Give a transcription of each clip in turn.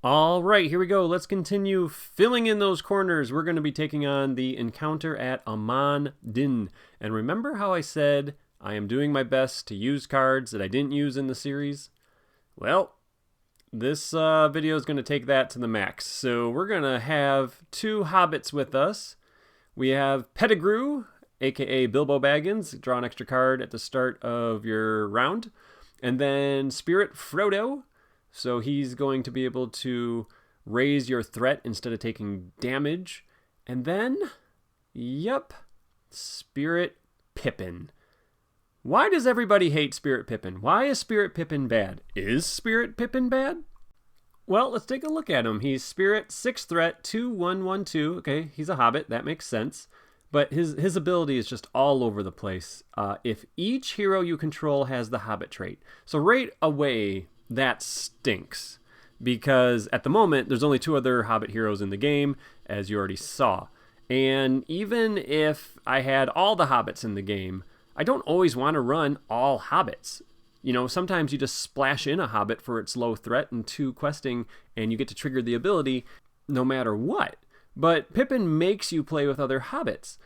All right, here we go. Let's continue filling in those corners. We're going to be taking on the encounter at Amon Din. And remember how I said I am doing my best to use cards that I didn't use in the series? Well, this video is going to take that to the max. So we're going to have two hobbits with us. We have Pettigrew, aka Bilbo Baggins. Draw an extra card at the start of your round. And then Spirit Frodo. So he's going to be able to raise your threat instead of taking damage. And then, Spirit Pippin. Why does everybody hate Spirit Pippin? Why is Spirit Pippin bad? Is Spirit Pippin bad? Well, let's take a look at him. He's Spirit, 6 threat, 2/1/1/2. Okay, he's a hobbit. That makes sense. But his ability is just all over the place. If each hero you control has the hobbit trait. So right away, that stinks, because at the moment there's only 2 other hobbit heroes in the game, as you already saw. And even if I had all the hobbits in the game, I don't always want to run all hobbits. You know, sometimes you just splash in a hobbit for its low threat and 2 questing, and you get to trigger the ability no matter what. But Pippin makes you play with other hobbits.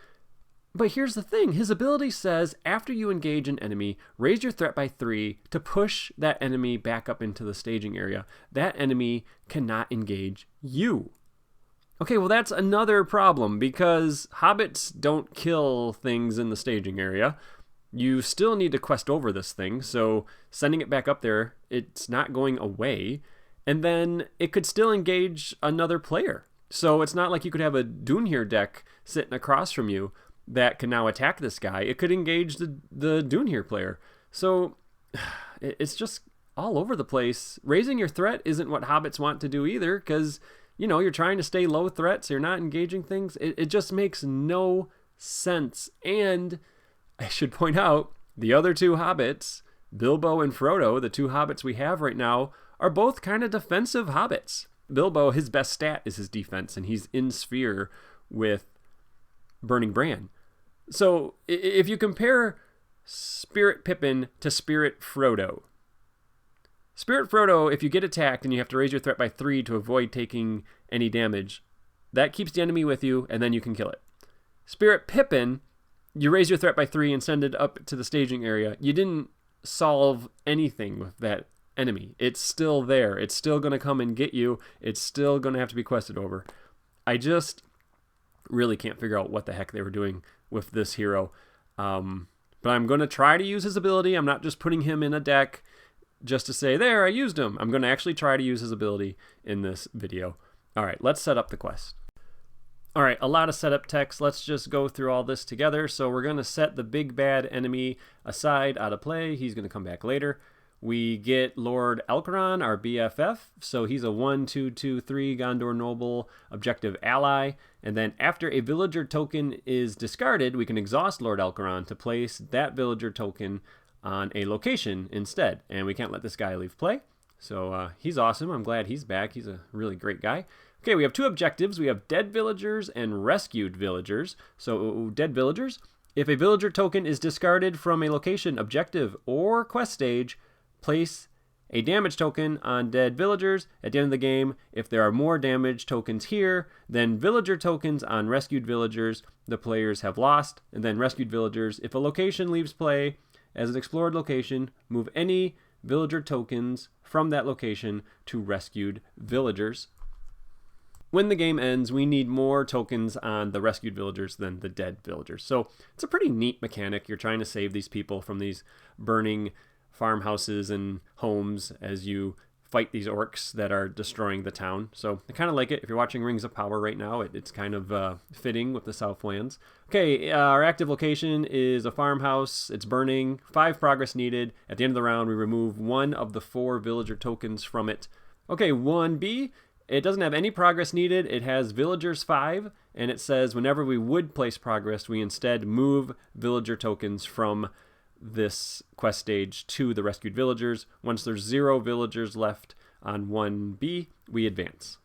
But here's the thing, his ability says after you engage an enemy, raise your threat by 3 to push that enemy back up into the staging area. That enemy cannot engage you. Okay, well that's another problem, because hobbits don't kill things in the staging area. You still need to quest over this thing, so sending it back up there, it's not going away. And then it could still engage another player. So it's not like you could have a Dunhir deck sitting across from you that can now attack this guy. It could engage the Dunhir player. So it's just all over the place. Raising your threat isn't what hobbits want to do either, because, you know, you're trying to stay low threat, so you're not engaging things. It just makes no sense. And I should point out, the other 2 hobbits, Bilbo and Frodo, the 2 hobbits we have right now, are both kind of defensive hobbits. Bilbo, his best stat is his defense, and he's in sphere with Burning Brand. So if you compare Spirit Pippin to Spirit Frodo, if you get attacked and you have to raise your threat by 3 to avoid taking any damage, that keeps the enemy with you, and then you can kill it. Spirit Pippin, you raise your threat by 3 and send it up to the staging area. You didn't solve anything with that enemy. It's still there. It's still going to come and get you. It's still going to have to be quested over. I just really can't figure out what the heck they were doing with this hero. But I'm going to try to use his ability. I'm not just putting him in a deck just to say, there, I used him. I'm going to actually try to use his ability in this video. All right, let's set up the quest. All right, a lot of setup text. Let's just go through all this together. So we're going to set the big bad enemy aside, out of play. He's going to come back later. We get Lord Elkaron, our BFF, so he's a 1/2/2/3 Gondor Noble objective ally. And then after a villager token is discarded, we can exhaust Lord Elkaron to place that villager token on a location instead. And we can't let this guy leave play. So he's awesome. I'm glad he's back. He's a really great guy. Okay, we have 2 objectives. We have dead villagers and rescued villagers. So dead villagers. If a villager token is discarded from a location, objective, or quest stage, place a damage token on dead villagers. At the end of the game, if there are more damage tokens here than villager tokens on rescued villagers, the players have lost. And then rescued villagers, if a location leaves play as an explored location, move any villager tokens from that location to rescued villagers. When the game ends, we need more tokens on the rescued villagers than the dead villagers. So it's a pretty neat mechanic. You're trying to save these people from these burning farmhouses and homes as you fight these orcs that are destroying the town. So I kind of like it. If you're watching Rings of Power right now, it's kind of fitting with the Southlands. Okay, our active location is a farmhouse. It's burning. 5 progress needed. At the end of the round, we remove 1 of the 4 villager tokens from it. Okay, 1B. It doesn't have any progress needed. It has villagers 5, and it says whenever we would place progress, we instead move villager tokens from this quest stage to the rescued villagers. Once there's 0 villagers left on 1B, we advance.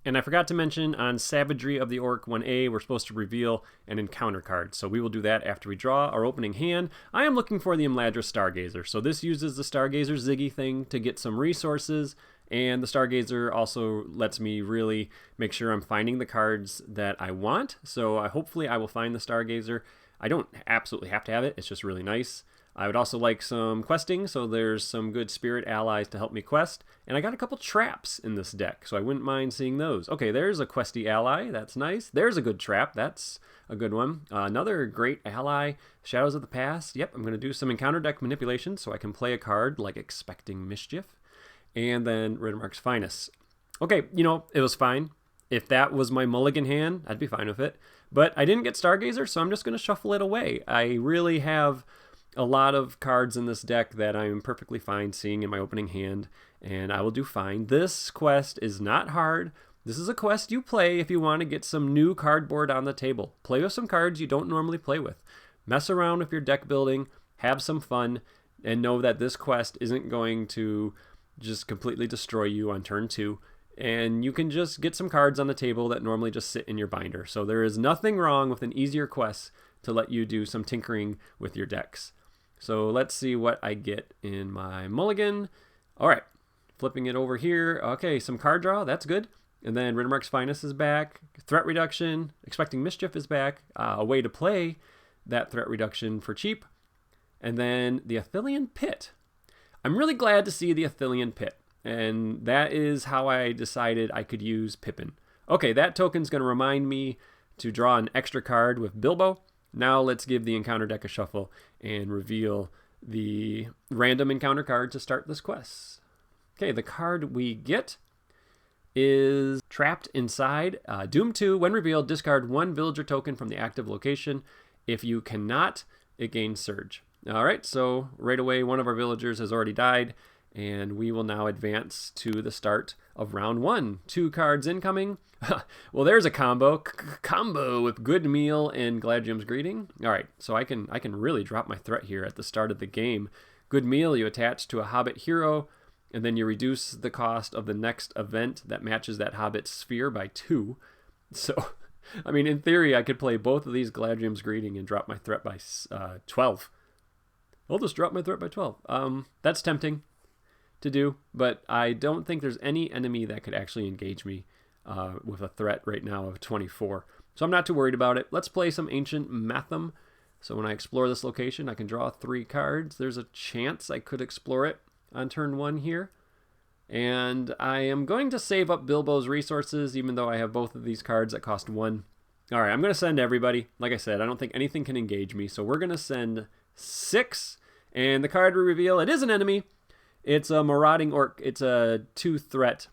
And I forgot to mention on Savagery of the Orc 1A, we're supposed to reveal an encounter card. So we will do that after we draw our opening hand. I am looking for the Imladris Stargazer. So this uses the Stargazer Ziggy thing to get some resources And the Stargazer also lets me really make sure I'm finding the cards that I want. So hopefully I will find the Stargazer. I don't absolutely have to have it. It's just really nice. I would also like some questing, so there's some good spirit allies to help me quest. And I got a couple traps in this deck, so I wouldn't mind seeing those. Okay, there's a questy ally. That's nice. There's a good trap. That's a good one. Another great ally, Shadows of the Past. Yep, I'm going to do some encounter deck manipulation so I can play a card like Expecting Mischief. And then Riddermark's Finest. Okay, it was fine. If that was my mulligan hand, I'd be fine with it. But I didn't get Stargazer, so I'm just going to shuffle it away. I really have a lot of cards in this deck that I'm perfectly fine seeing in my opening hand, and I will do fine. This quest is not hard. This is a quest you play if you want to get some new cardboard on the table. Play with some cards you don't normally play with. Mess around with your deck building, have some fun, and know that this quest isn't going to just completely destroy you on turn 2. And you can just get some cards on the table that normally just sit in your binder. So there is nothing wrong with an easier quest to let you do some tinkering with your decks. So let's see what I get in my mulligan. All right, flipping it over here. Okay, some card draw, that's good. And then Riddermark's Finest is back. Threat reduction, Expecting Mischief is back. A way to play that threat reduction for cheap. And then the Athelian Pit. I'm really glad to see the Athelian Pit, and that is how I decided I could use Pippin. Okay, that token's going to remind me to draw an extra card with Bilbo. Now let's give the encounter deck a shuffle and reveal the random encounter card to start this quest. Okay, the card we get is Trapped Inside. Doom 2, when revealed, discard 1 villager token from the active location. If you cannot, it gains Surge. All right, so right away, one of our villagers has already died, and we will now advance to the start of round 1. 2 cards incoming. Well, there's a combo. Combo with Good Meal and Gladium's Greeting. All right, so I can really drop my threat here at the start of the game. Good Meal, you attach to a Hobbit hero, and then you reduce the cost of the next event that matches that Hobbit sphere by 2. So, I mean, in theory, I could play both of these Gladium's Greeting and drop my threat by 12. I'll just drop my threat by 12. That's tempting to do, but I don't think there's any enemy that could actually engage me with a threat right now of 24. So I'm not too worried about it. Let's play some Ancient Matham. So when I explore this location, I can draw 3 cards. There's a chance I could explore it on turn 1 here. And I am going to save up Bilbo's resources, even though I have both of these cards that cost 1. All right, I'm going to send everybody. Like I said, I don't think anything can engage me, so we're going to send 6. And the card we reveal, it is an enemy. It's a Marauding Orc. It's a 2 threat,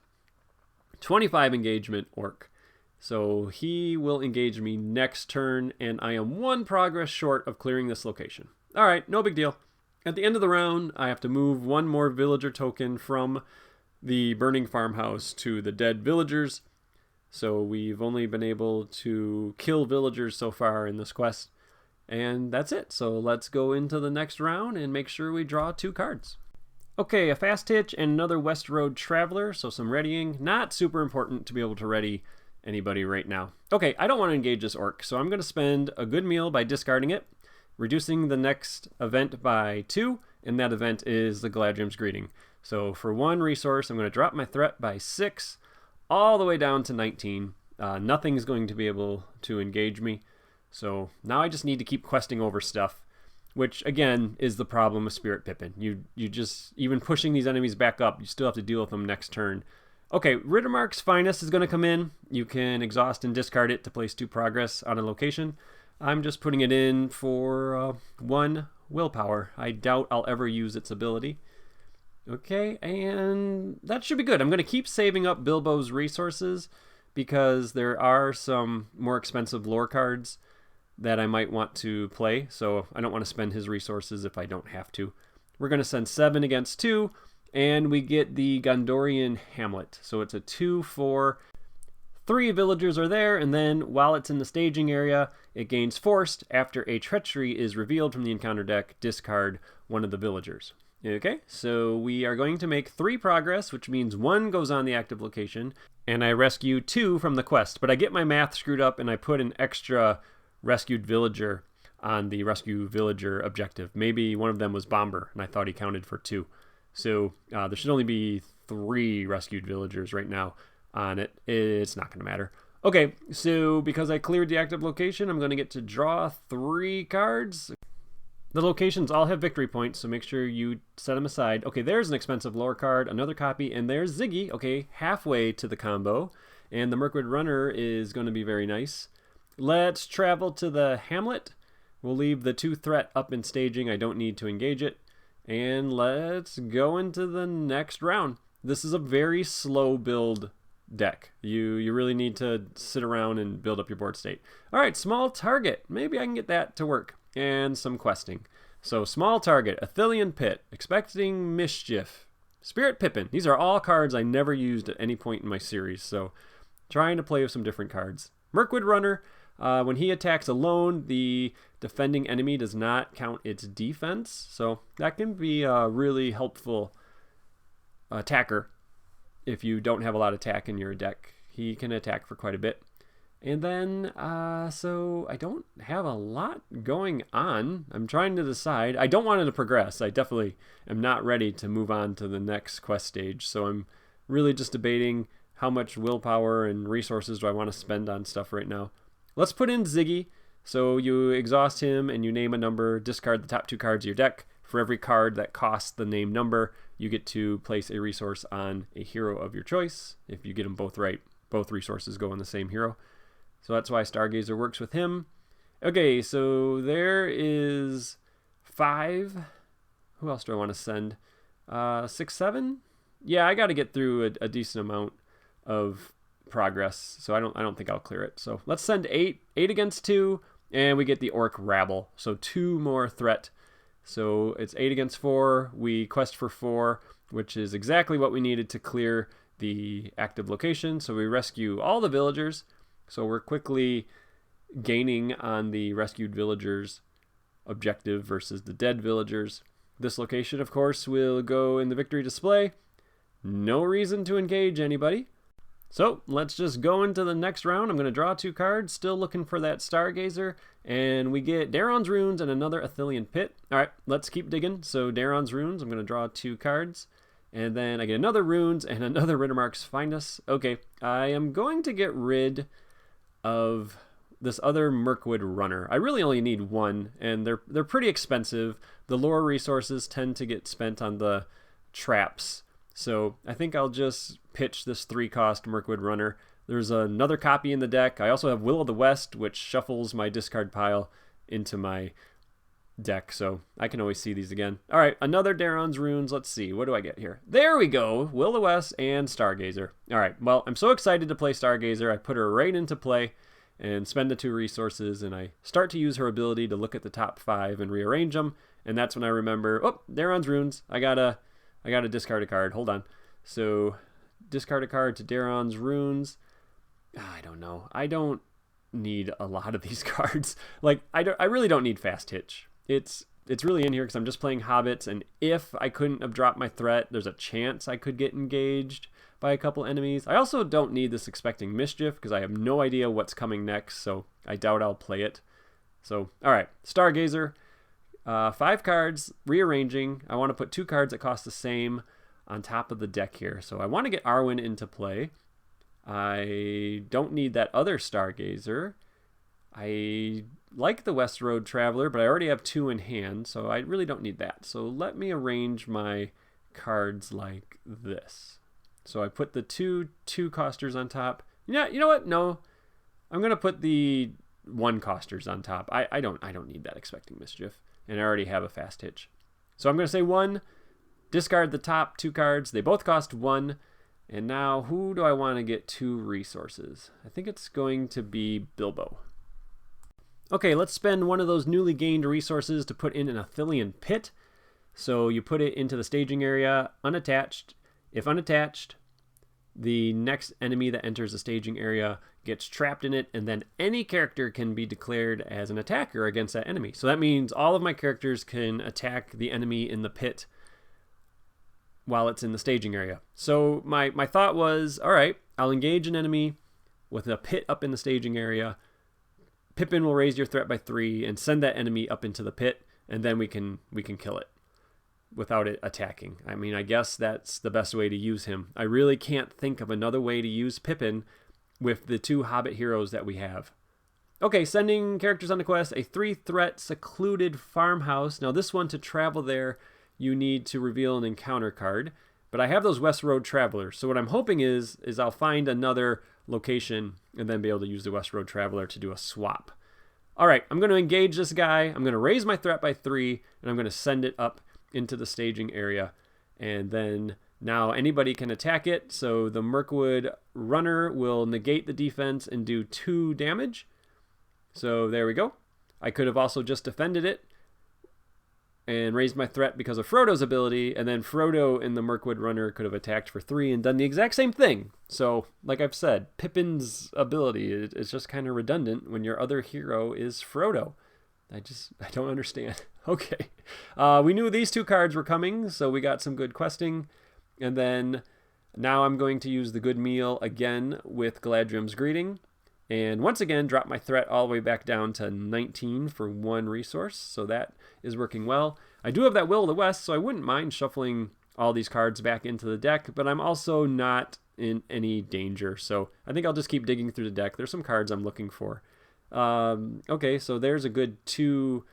25 engagement Orc. So he will engage me next turn, and I am 1 progress short of clearing this location. All right, no big deal. At the end of the round, I have to move 1 more villager token from the burning farmhouse to the dead villagers. So we've only been able to kill villagers so far in this quest. And that's it. So let's go into the next round and make sure we draw 2 cards. Okay, a Fast Hitch and another West Road Traveler, so some readying. Not super important to be able to ready anybody right now. Okay, I don't want to engage this Orc, so I'm going to spend a Good Meal by discarding it, reducing the next event by 2, and that event is the Gladium's Greeting. So for 1 resource, I'm going to drop my threat by 6, all the way down to 19. Nothing's going to be able to engage me. So now I just need to keep questing over stuff, which again is the problem with Spirit Pippin. You just, even pushing these enemies back up, you still have to deal with them next turn. Okay, Riddermark's Finest is going to come in. You can exhaust and discard it to place 2 progress on a location. I'm just putting it in for 1 willpower. I doubt I'll ever use its ability. Okay, and that should be good. I'm going to keep saving up Bilbo's resources because there are some more expensive lore cards that I might want to play, so I don't want to spend his resources if I don't have to. We're going to send 7 against 2, and we get the Gondorian Hamlet. So it's a 2/4. 3 villagers are there, and then while it's in the staging area, it gains Forced. After a treachery is revealed from the encounter deck, discard 1 of the villagers. Okay, so we are going to make 3 progress, which means 1 goes on the active location, and I rescue 2 from the quest. But I get my math screwed up, and I put an extra rescued villager on the rescue villager objective. Maybe one of them was Bomber, and I thought he counted for 2. So there should only be 3 rescued villagers right now on it. It's not going to matter. Okay, so because I cleared the active location, I'm going to get to draw 3 cards. The locations all have victory points, so make sure you set them aside. Okay, there's an expensive lore card, another copy, and there's Ziggy. Okay, halfway to the combo. And the Mirkwood Runner is going to be very nice. Let's travel to the Hamlet. We'll leave the 2 threat up in staging. I don't need to engage it. And let's go into the next round. This is a very slow build deck. You really need to sit around and build up your board state. All right, small target. Maybe I can get that to work. And some questing. So small target, Athelian Pit, Expecting Mischief, Spirit Pippin. These are all cards I never used at any point in my series. So trying to play with some different cards. Mirkwood Runner, when he attacks alone, the defending enemy does not count its defense. So that can be a really helpful attacker if you don't have a lot of attack in your deck. He can attack for quite a bit. And then, so I don't have a lot going on. I'm trying to decide. I don't want it to progress. I definitely am not ready to move on to the next quest stage. So I'm really just debating how much willpower and resources do I want to spend on stuff right now. Let's put in Ziggy. So you exhaust him and you name a number, discard the top 2 cards of your deck. For every card that costs the named number, you get to place a resource on a hero of your choice. If you get them both right, both resources go on the same hero. So that's why Stargazer works with him. Okay, so there is 5. Who else do I want to send? 6, 7? Yeah, I got to get through a decent amount of progress, so I don't think I'll clear it. So let's send 8 against 2, and we get the Orc Rabble. So 2 more threat. So it's 8 against 4. We quest for 4, which is exactly what we needed to clear the active location. So we rescue all the villagers. So we're quickly gaining on the rescued villagers objective versus the dead villagers. This location, of course, will go in the victory display. No reason to engage anybody. So let's just go into the next round. I'm going to draw 2 cards, still looking for that Stargazer, and we get Daron's Runes and another Athelian Pit. All right, let's keep digging. So Daron's Runes, I'm going to draw 2 cards, and then I get another Runes and another Rittermark's Finest. Okay, I am going to get rid of this other Mirkwood Runner. I really only need 1, and they're pretty expensive. The lore resources tend to get spent on the traps. So I think I'll just pitch this 3-cost Mirkwood Runner. There's another copy in the deck. I also have Will of the West, which shuffles my discard pile into my deck, so I can always see these again. All right, another Daron's Runes. Let's see. What do I get here? There we go. Will of the West and Stargazer. All right, well, I'm so excited to play Stargazer. I put her right into play and spend the 2 resources, and I start to use her ability to look at the top 5 and rearrange them, and that's when I remember, oh, Daron's Runes. I gotta discard a card. Hold on. So discard a card to Daron's Runes. I don't know. I don't need a lot of these cards. Like, I really don't need Fast Hitch. It's really in here because I'm just playing Hobbits, and if I couldn't have dropped my threat, there's a chance I could get engaged by a couple enemies. I also don't need this Expecting Mischief because I have no idea what's coming next, so I doubt I'll play it. So, all right, Stargazer. 5 cards, rearranging. I want to put 2 cards that cost the same on top of the deck here. So I want to get Arwen into play. I don't need that other Stargazer. I like the West Road Traveler, but I already have 2 in hand, so I really don't need that. So let me arrange my cards like this. So I put the 2 2-costers on top. Yeah, you know what? No, I'm gonna put the 1-costers on top. I don't need that Expecting Mischief, and I already have a Fast Hitch. So I'm gonna say 1. Discard the top 2 cards. They both cost 1. And now, who do I want to get 2 resources? I think it's going to be Bilbo. Okay, let's spend one of those newly gained resources to put in an Athelian Pit. So you put it into the staging area, unattached. If unattached, the next enemy that enters the staging area gets trapped in it, and then any character can be declared as an attacker against that enemy. So that means all of my characters can attack the enemy in the pit while it's in the staging area. So my thought was, all right, I'll engage an enemy with a pit up in the staging area. Pippin will raise your threat by 3 and send that enemy up into the pit, and then we can kill it. without it attacking. I mean, I guess that's the best way to use him. I really can't think of another way to use Pippin with the 2 Hobbit heroes that we have. Okay, sending characters on the quest, a 3-threat secluded farmhouse. Now this one, to travel there, you need to reveal an encounter card. But I have those West Road Travelers. So what I'm hoping is I'll find another location and then be able to use the West Road Traveler to do a swap. All right, I'm going to engage this guy. I'm going to raise my threat by 3, and I'm going to send it up into the staging area. And then now anybody can attack it. So the Mirkwood Runner will negate the defense and do 2 damage. So there we go. I could have also just defended it and raised my threat because of Frodo's ability, and then Frodo and the Mirkwood Runner could have attacked for 3 and done the exact same thing. So, like I've said, Pippin's ability is just kind of redundant when your other hero is Frodo. I don't understand. Okay. We knew these 2 cards were coming, so we got some good questing. And then now I'm going to use the Good Meal again with Galadriel's Greeting. And once again, drop my threat all the way back down to 19 for 1 resource. So that is working well. I do have that Will of the West, so I wouldn't mind shuffling all these cards back into the deck, but I'm also not in any danger. So I think I'll just keep digging through the deck. There's some cards I'm looking for. Okay, so there's a good 2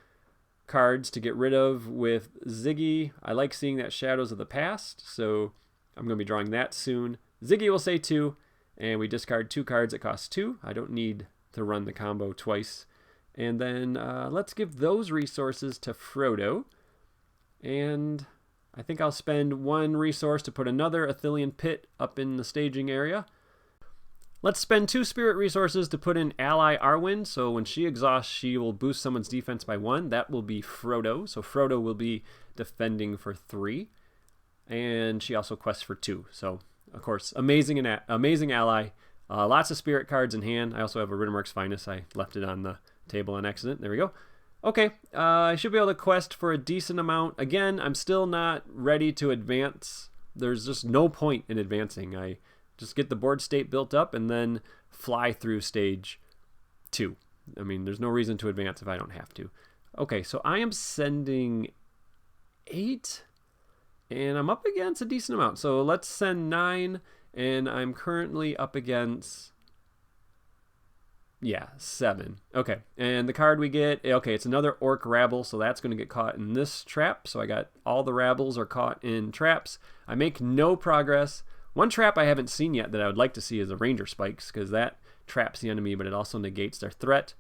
cards to get rid of with Ziggy. I like seeing that Shadows of the Past, so I'm going to be drawing that soon. Ziggy will say 2. And we discard 2 cards that cost 2. I don't need to run the combo twice. And then let's give those resources to Frodo. And I think I'll spend 1 resource to put another Athelian Pit up in the staging area. Let's spend 2 spirit resources to put in Ally Arwen. So when she exhausts, she will boost someone's defense by 1. That will be Frodo. So Frodo will be defending for 3. And she also quests for 2. So of course, amazing ally. Lots of spirit cards in hand. I also have a Riddermark's Finest. I left it on the table on accident. There we go. Okay, I should be able to quest for a decent amount. Again, I'm still not ready to advance. There's just no point in advancing. I just get the board state built up and then fly through stage 2. I mean, there's no reason to advance if I don't have to. Okay, so I am sending 8. And I'm up against a decent amount. So let's send 9. And I'm currently up against, 7. Okay. And the card we get, okay, it's another Orc Rabble. So that's going to get caught in this trap. So I got all the Rabbles are caught in traps. I make no progress. One trap I haven't seen yet that I would like to see is the Ranger Spikes, because that traps the enemy, but it also negates their threat.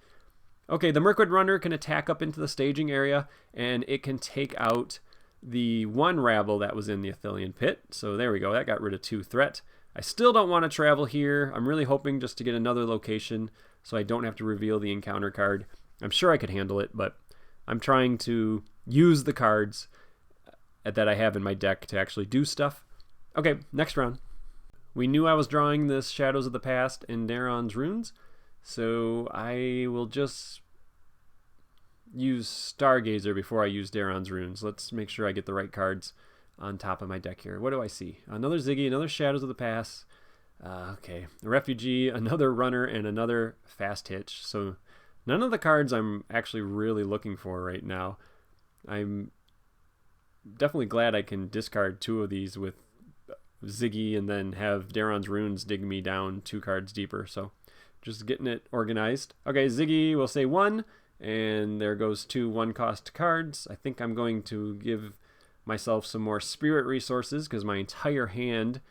Okay, the Mirkwood Runner can attack up into the staging area, and it can take out the 1 Rabble that was in the Athelian Pit. So there we go. That got rid of 2 threat. I still don't want to travel here. I'm really hoping just to get another location so I don't have to reveal the encounter card. I'm sure I could handle it, but I'm trying to use the cards that I have in my deck to actually do stuff. Okay, next round. We knew I was drawing this Shadows of the Past and Daron's Runes, so I will just use Stargazer before I use Daron's Runes. Let's make sure I get the right cards on top of my deck here. What do I see? Another Ziggy, another Shadows of the Past. Okay, a Refugee, another Runner, and another Fast Hitch. So none of the cards I'm actually really looking for right now. I'm definitely glad I can discard 2 of these with Ziggy and then have Daron's Runes dig me down 2 cards deeper. So just getting it organized. Okay, Ziggy will say 1. And there goes 2 1-cost cards. I think I'm going to give myself some more spirit resources because my entire hand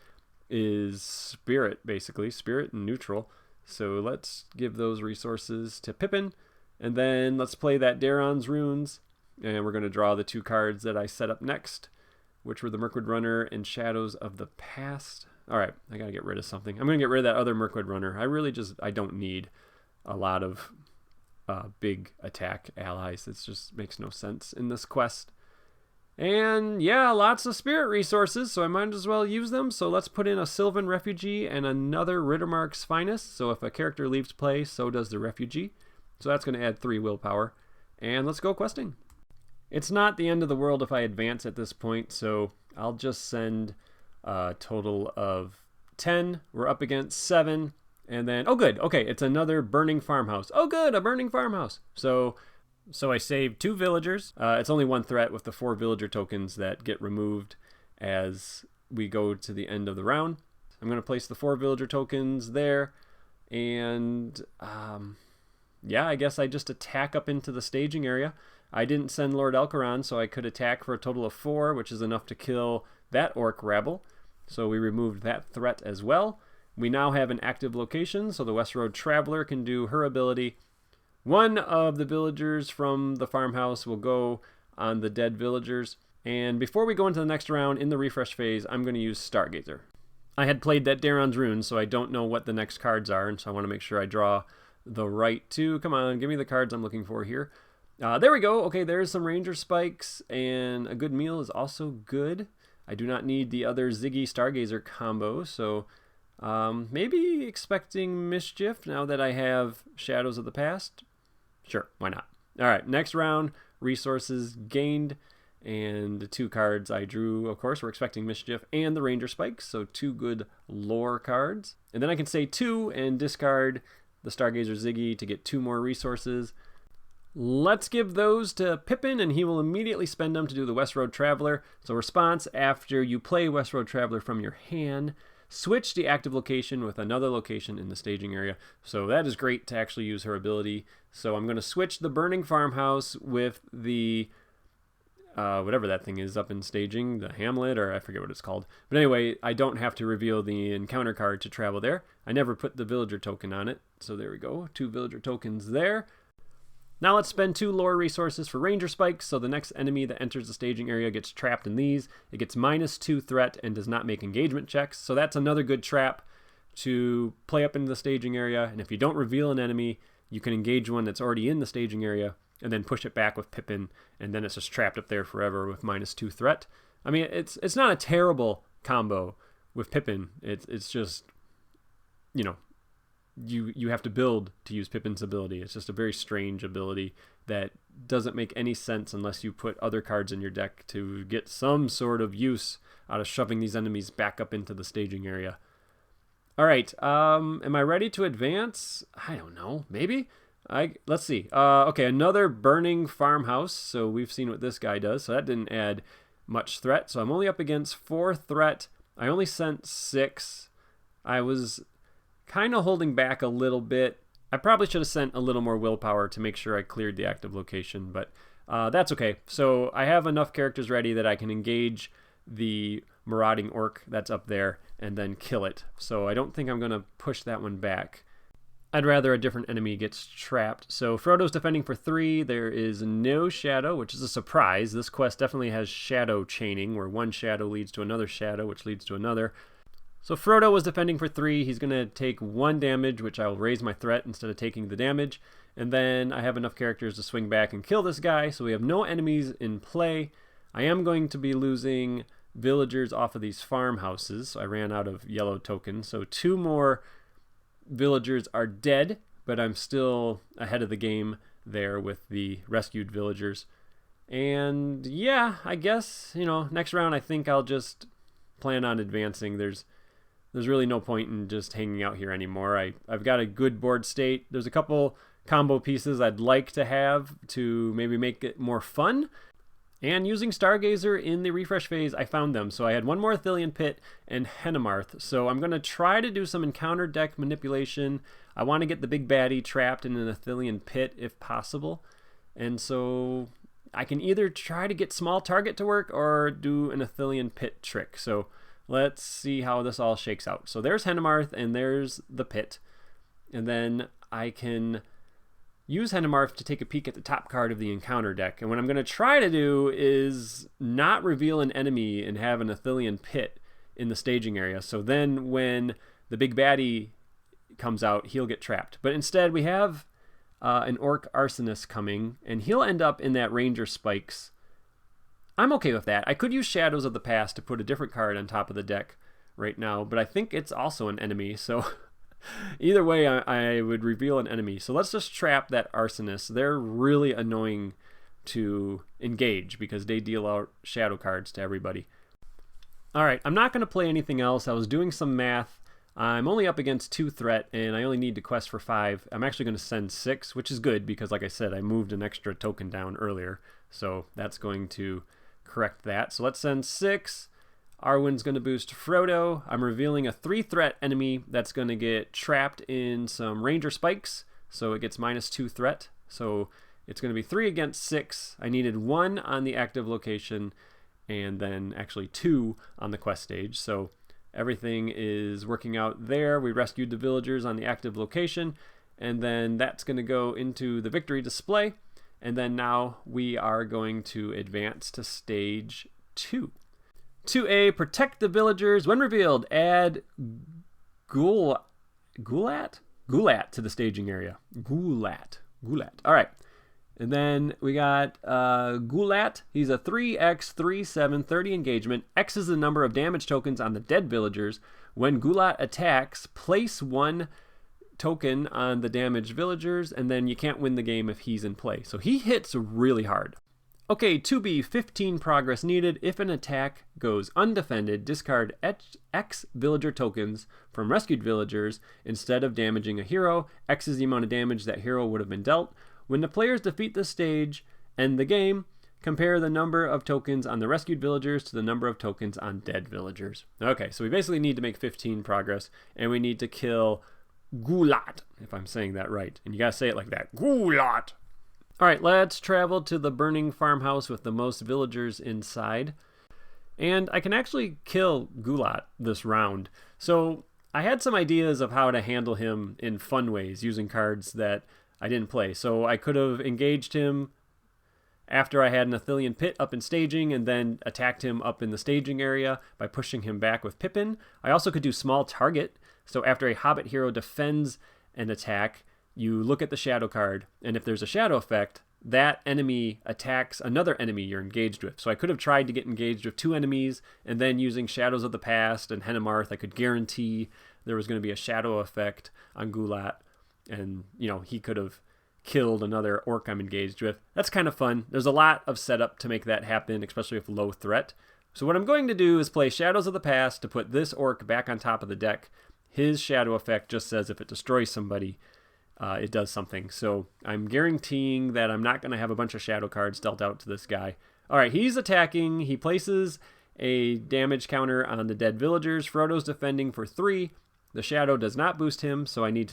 is spirit, basically. Spirit and neutral. So let's give those resources to Pippin. And then let's play that Daron's Runes. And we're going to draw the 2 cards that I set up next, which were the Mirkwood Runner and Shadows of the Past. All right, I got to get rid of something. I'm going to get rid of that other Mirkwood Runner. I don't need a lot of big attack allies. It just makes no sense in this quest. And yeah, lots of spirit resources, so I might as well use them. So let's put in a Sylvan Refugee and another Riddermark's Finest. So if a character leaves play, so does the Refugee. So that's going to add 3 willpower. And let's go questing. It's not the end of the world if I advance at this point, so I'll just send a total of 10. We're up against 7. And then, oh good, okay, it's another burning farmhouse. Oh good, a burning farmhouse. So So I saved 2 villagers. It's only 1 threat with the 4 villager tokens that get removed as we go to the end of the round. I'm going to place the 4 villager tokens there. And yeah, I guess I just attack up into the staging area. I didn't send Lord Elkaron, so I could attack for a total of 4, which is enough to kill that orc rabble. So we removed that threat as well. We now have an active location, so the West Road Traveler can do her ability. One of the villagers from the farmhouse will go on the dead villagers. And before we go into the next round in the refresh phase, I'm going to use Stargazer. I had played that Daron's Rune, so I don't know what the next cards are, and so I want to make sure I draw the right 2. Come on, give me the cards I'm looking for here. There we go. Okay, there's some Ranger Spikes, and a good meal is also good. I do not need the other Ziggy Stargazer combo, so maybe expecting Mischief now that I have Shadows of the Past. Sure, why not? All right, next round, resources gained, and the 2 cards I drew, of course, we're expecting Mischief and the Ranger Spikes, so 2 good lore cards. And then I can say 2 and discard the Stargazer Ziggy to get 2 more resources. Let's give those to Pippin, and he will immediately spend them to do the West Road Traveler. So response, after you play West Road Traveler from your hand, switch the active location with another location in the staging area. So that is great to actually use her ability. So I'm going to switch the Burning Farmhouse with the, whatever that thing is up in staging, the Hamlet, or I forget what it's called. But anyway, I don't have to reveal the encounter card to travel there. I never put the villager token on it. So there we go, 2 villager tokens there. Now let's spend 2 lore resources for Ranger Spikes, so the next enemy that enters the staging area gets trapped in these. It gets -2 threat and does not make engagement checks, so that's another good trap to play up into the staging area, and if you don't reveal an enemy, you can engage one that's already in the staging area, and then push it back with Pippin, and then it's just trapped up there forever with -2 threat. I mean, it's not a terrible combo with Pippin. It's just, you know, you have to build to use Pippin's ability. It's just a very strange ability that doesn't make any sense unless you put other cards in your deck to get some sort of use out of shoving these enemies back up into the staging area. All right, am I ready to advance? I don't know, maybe? Let's see. Okay, another Burning Farmhouse. So we've seen what this guy does. So that didn't add much threat. So I'm only up against 4 threat. I only sent 6. I was kind of holding back a little bit. I probably should have sent a little more willpower to make sure I cleared the active location, but that's okay. So I have enough characters ready that I can engage the marauding orc that's up there and then kill it. So I don't think I'm going to push that one back. I'd rather a different enemy gets trapped. So Frodo's defending for 3. There is no shadow, which is a surprise. This quest definitely has shadow chaining, where one shadow leads to another shadow, which leads to another. So Frodo was defending for 3. He's going to take 1 damage, which I will raise my threat instead of taking the damage. And then I have enough characters to swing back and kill this guy, so we have no enemies in play. I am going to be losing villagers off of these farmhouses. So I ran out of yellow tokens, so 2 more villagers are dead, but I'm still ahead of the game there with the rescued villagers. And yeah, I guess, you know, next round I think I'll just plan on advancing. There's really no point in just hanging out here anymore. I've got a good board state. There's a couple combo pieces I'd like to have to maybe make it more fun. And using Stargazer in the refresh phase, I found them. So I had 1 more Athelian Pit and Hennemarth. So I'm going to try to do some encounter deck manipulation. I want to get the big baddie trapped in an Athelian Pit if possible. And so I can either try to get small target to work or do an Athelian Pit trick. So let's see how this all shakes out. So there's Hennemarth and there's the pit. And then I can use Hennemarth to take a peek at the top card of the encounter deck. And what I'm going to try to do is not reveal an enemy and have an Athelian Pit in the staging area. So then when the big baddie comes out, he'll get trapped. But instead we have an Orc Arsonist coming, and he'll end up in that Ranger Spikes. I'm okay with that. I could use Shadows of the Past to put a different card on top of the deck right now, but I think it's also an enemy, so either way I would reveal an enemy. So let's just trap that Arsonist. They're really annoying to engage because they deal out shadow cards to everybody. Alright, I'm not going to play anything else. I was doing some math I'm only up against 2 threat, and I only need to quest for 5. I'm actually going to send 6, which is good because, like I said, I moved an extra token down earlier. So that's going to correct that. So let's send 6. Arwen's going to boost Frodo. I'm revealing a 3 threat enemy that's going to get trapped in some Ranger Spikes. So it gets -2 threat. So it's going to be 3 against 6. I needed 1 on the active location and then actually 2 on the quest stage. So everything is working out there. We rescued the villagers on the active location, and then that's going to go into the victory display. And then now we are going to advance to stage 2. 2A, protect the villagers. When revealed, add Gulat to the staging area. Gulat. All right. And then we got Gulat. He's a 3x, 3, 7, 30 engagement. X is the number of damage tokens on the dead villagers. When Gulat attacks, place 1 token on the damaged villagers, and then you can't win the game if he's in play. So he hits really hard. Okay, 2B, 15 progress needed. If an attack goes undefended, discard X villager tokens from rescued villagers instead of damaging a hero. X is the amount of damage that hero would have been dealt. When the players defeat the stage, end the game, compare the number of tokens on the rescued villagers to the number of tokens on dead villagers. Okay, so we basically need to make 15 progress, and we need to kill Gulat, if I'm saying that right. And you gotta say it like that, Gulat. All right, let's travel to the burning farmhouse with the most villagers inside. And I can actually kill Gulat this round. So I had some ideas of how to handle him in fun ways using cards that I didn't play. So I could have engaged him after I had an Athelian Pit up in staging and then attacked him up in the staging area by pushing him back with Pippin. I also could do small target. So after a Hobbit hero defends an attack, you look at the shadow card, and if there's a shadow effect, that enemy attacks another enemy you're engaged with. So I could have tried to get engaged with 2 enemies, and then using Shadows of the Past and Henemarth, I could guarantee there was going to be a shadow effect on Gulat. And, you know, he could have killed another orc I'm engaged with. That's kind of fun. There's a lot of setup to make that happen, especially with low threat. So what I'm going to do is play Shadows of the Past to put this orc back on top of the deck. His shadow effect just says if it destroys somebody, it does something. So I'm guaranteeing that I'm not going to have a bunch of shadow cards dealt out to this guy. All right, he's attacking. He places a damage counter on the dead villagers. Frodo's defending for 3. The shadow does not boost him, so I need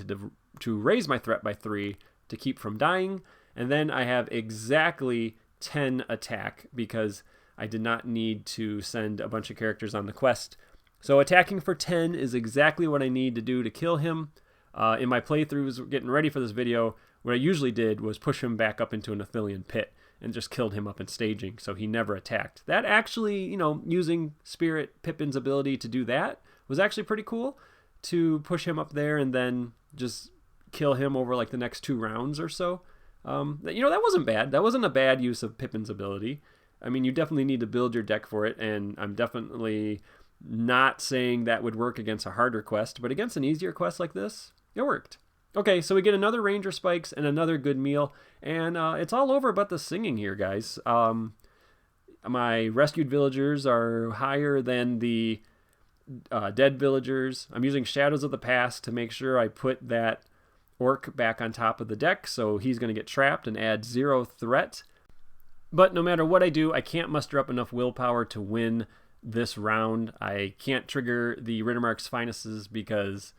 to raise my threat by 3 to keep from dying. And then I have exactly 10 attack because I did not need to send a bunch of characters on the quest. So attacking for 10 is exactly what I need to do to kill him. In my playthroughs, getting ready for this video, what I usually did was push him back up into an Athelian Pit and just killed him up in staging, so he never attacked. That actually, you know, using Spirit Pippin's ability to do that was actually pretty cool, to push him up there and then just kill him over like the next 2 rounds or so. You know, that wasn't bad. That wasn't a bad use of Pippin's ability. I mean, you definitely need to build your deck for it, and I'm definitely not saying that would work against a harder quest, but against an easier quest like this, it worked. Okay, so we get another Ranger Spikes and another good meal, and it's all over but the singing here, guys. My rescued villagers are higher than the dead villagers. I'm using Shadows of the Past to make sure I put that orc back on top of the deck, so he's going to get trapped and add 0 threat. But no matter what I do, I can't muster up enough willpower to win this round. I can't trigger the Riddermark's Finuses because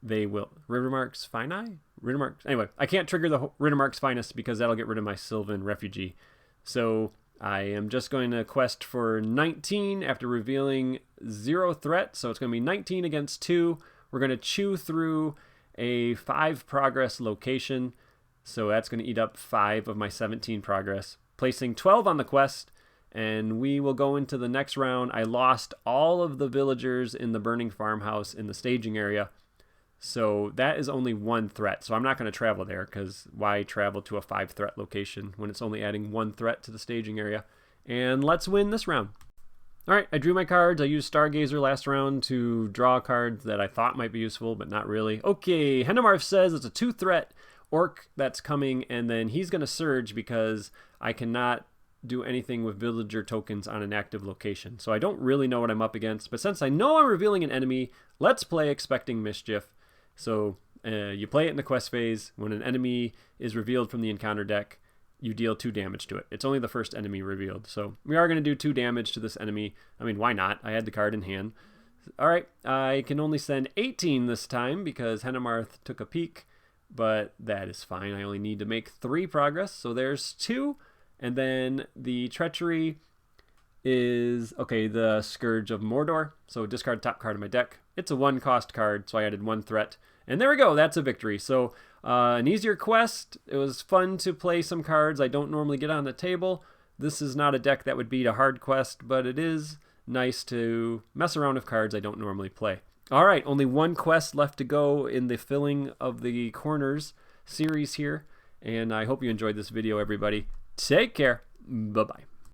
they will... Riddermark's Fini? Anyway, I can't trigger the Riddermark's Finest because that'll get rid of my Sylvan Refugee. So I am just going to quest for 19 after revealing 0 threat. So it's going to be 19 against 2. We're going to chew through a 5 progress location. So that's going to eat up 5 of my 17 progress. Placing 12 on the quest, and we will go into the next round. I lost all of the villagers in the burning farmhouse in the staging area. So that is only 1 threat. So I'm not going to travel there because why travel to a 5 threat location when it's only adding 1 threat to the staging area? And let's win this round. All right, I drew my cards. I used Stargazer last round to draw cards that I thought might be useful, but not really. Okay, Henemarth says it's a 2 threat orc that's coming, and then he's going to surge because I cannot do anything with villager tokens on an active location. So I don't really know what I'm up against, but since I know I'm revealing an enemy, let's play Expecting Mischief. So you play it in the quest phase. When an enemy is revealed from the encounter deck, you deal 2 damage to it. It's only the first enemy revealed. So we are going to do 2 damage to this enemy. I mean, why not? I had the card in hand. All right, I can only send 18 this time because Henemarth took a peek, but that is fine. I only need to make 3 progress, so there's 2. And then the Treachery is, okay, the Scourge of Mordor. So discard top card of my deck. It's a 1-cost card, so I added 1 threat. And there we go, that's a victory. So an easier quest. It was fun to play some cards I don't normally get on the table. This is not a deck that would beat a hard quest, but it is nice to mess around with cards I don't normally play. All right, only 1 quest left to go in the Filling of the Corners series here. And I hope you enjoyed this video, everybody. Take care. Bye-bye.